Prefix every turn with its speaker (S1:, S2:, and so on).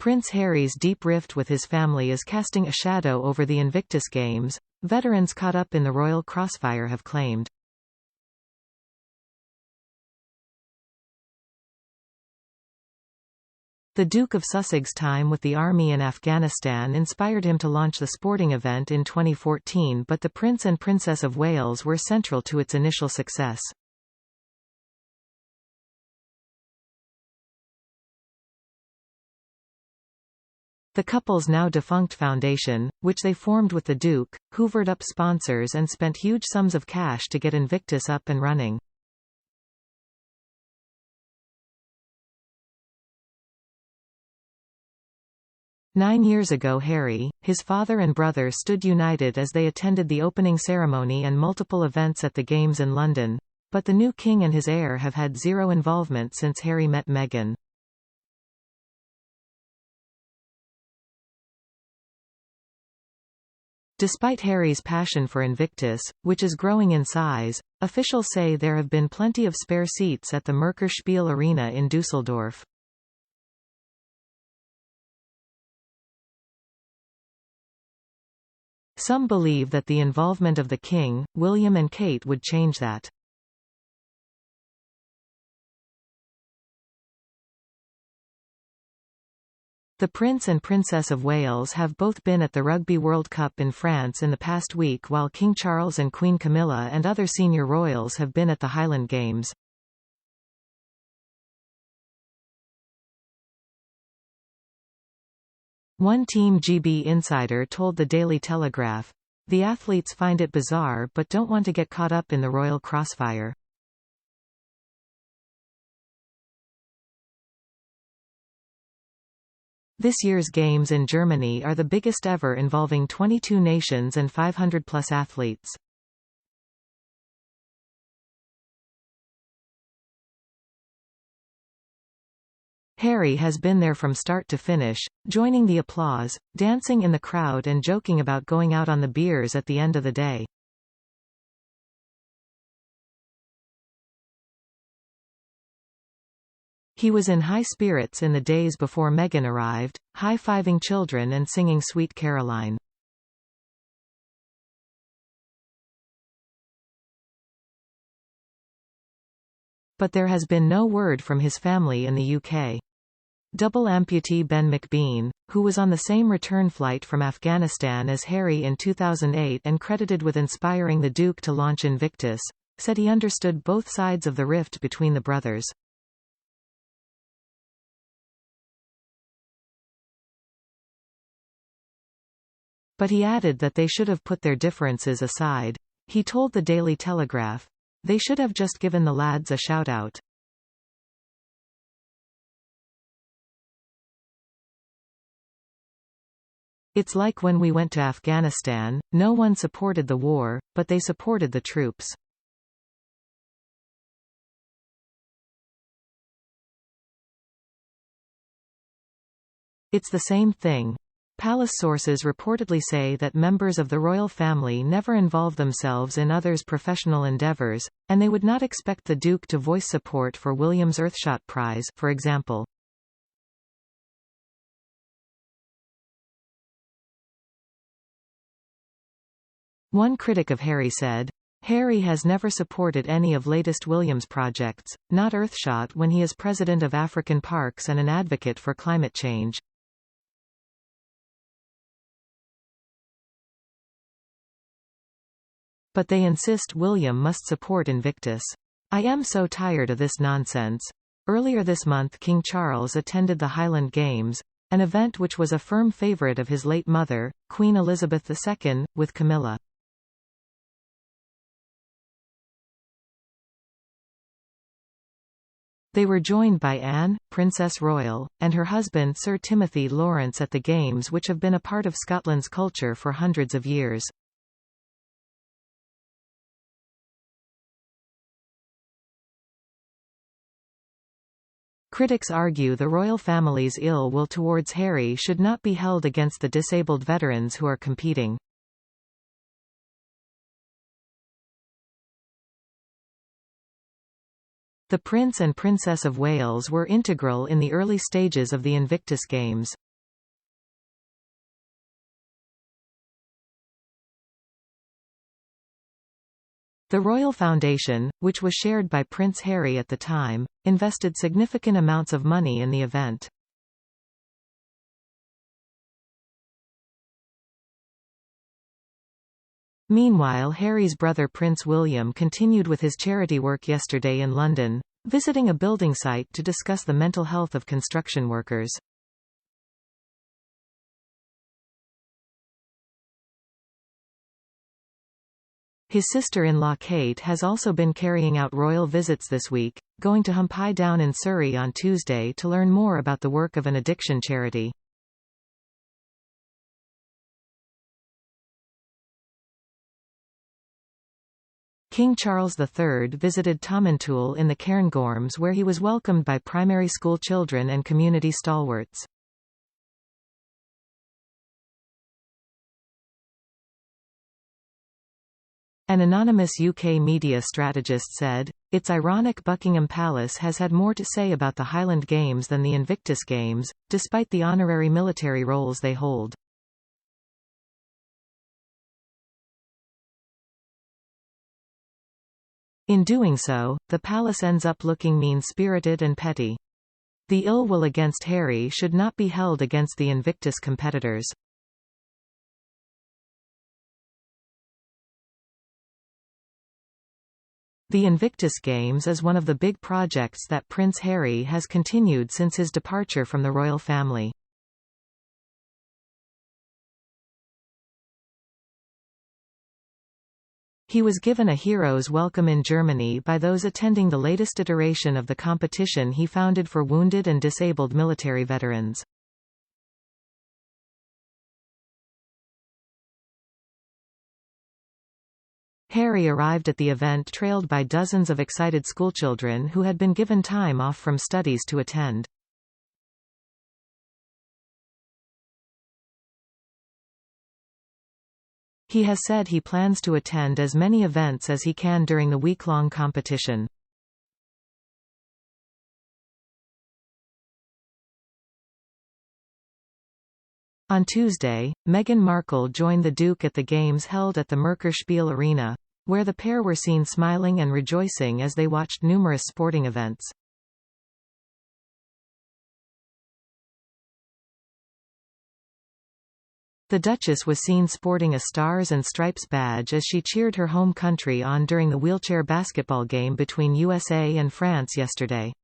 S1: Prince Harry's deep rift with his family is casting a shadow over the Invictus Games, veterans caught up in the royal crossfire have claimed. The Duke of Sussex's time with the army in Afghanistan inspired him to launch the sporting event in 2014, but the Prince and Princess of Wales were central to its initial success. The couple's now defunct foundation, which they formed with the Duke, hoovered up sponsors and spent huge sums of cash to get Invictus up and running. "9 years ago Harry, his father and brother stood united as they attended the opening ceremony and multiple events at the Games in London, but the new king and his heir have had zero involvement since Harry met Meghan. Despite Harry's passion for Invictus, which is growing in size, officials say there have been plenty of spare seats at the Merkur-Spiel Arena in Dusseldorf. Some believe that the involvement of the King, William and Kate would change that. The Prince and Princess of Wales have both been at the Rugby World Cup in France in the past week, while King Charles and Queen Camilla and other senior royals have been at the Highland Games. One Team GB insider told the Daily Telegraph, "The athletes find it bizarre but don't want to get caught up in the royal crossfire." This year's Games in Germany are the biggest ever, involving 22 nations and 500-plus athletes. Harry has been there from start to finish, joining the applause, dancing in the crowd and joking about going out on the beers at the end of the day. He was in high spirits in the days before Meghan arrived, high-fiving children and singing Sweet Caroline. But there has been no word from his family in the UK. Double amputee Ben McBean, who was on the same return flight from Afghanistan as Harry in 2008 and credited with inspiring the Duke to launch Invictus, said he understood both sides of the rift between the brothers. But he added that they should have put their differences aside. He told the Daily Telegraph, "They should have just given the lads a shout-out. It's like when we went to Afghanistan, no one supported the war, but they supported the troops." It's the same thing. Palace sources reportedly say that members of the royal family never involve themselves in others' professional endeavours, and they would not expect the Duke to voice support for William's Earthshot Prize, for example. One critic of Harry said, "Harry has never supported any of latest William's projects, not Earthshot when he is president of African Parks and an advocate for climate change." But they insist William must support Invictus. "I am so tired of this nonsense." Earlier this month King Charles attended the Highland Games, an event which was a firm favourite of his late mother, Queen Elizabeth II, with Camilla. They were joined by Anne, Princess Royal, and her husband Sir Timothy Lawrence at the Games, which have been a part of Scotland's culture for hundreds of years. Critics argue the royal family's ill will towards Harry should not be held against the disabled veterans who are competing. The Prince and Princess of Wales were integral in the early stages of the Invictus Games. The Royal Foundation, which was shared by Prince Harry at the time, invested significant amounts of money in the event. Meanwhile, Harry's brother Prince William continued with his charity work yesterday in London, visiting a building site to discuss the mental health of construction workers. His sister-in-law Kate has also been carrying out royal visits this week, going to Humpy Down in Surrey on Tuesday to learn more about the work of an addiction charity. King Charles III visited Tomintoul in the Cairngorms, where he was welcomed by primary school children and community stalwarts. An anonymous UK media strategist said, "It's ironic Buckingham Palace has had more to say about the Highland Games than the Invictus Games, despite the honorary military roles they hold." In doing so, the palace ends up looking mean-spirited and petty. The ill will against Harry should not be held against the Invictus competitors. The Invictus Games is one of the big projects that Prince Harry has continued since his departure from the royal family. He was given a hero's welcome in Germany by those attending the latest iteration of the competition he founded for wounded and disabled military veterans. Harry arrived at the event trailed by dozens of excited schoolchildren who had been given time off from studies to attend. He has said he plans to attend as many events as he can during the week-long competition. On Tuesday, Meghan Markle joined the Duke at the games held at the Merkerspiel Arena, where the pair were seen smiling and rejoicing as they watched numerous sporting events. The Duchess was seen sporting a Stars and Stripes badge as she cheered her home country on during the wheelchair basketball game between USA and France yesterday.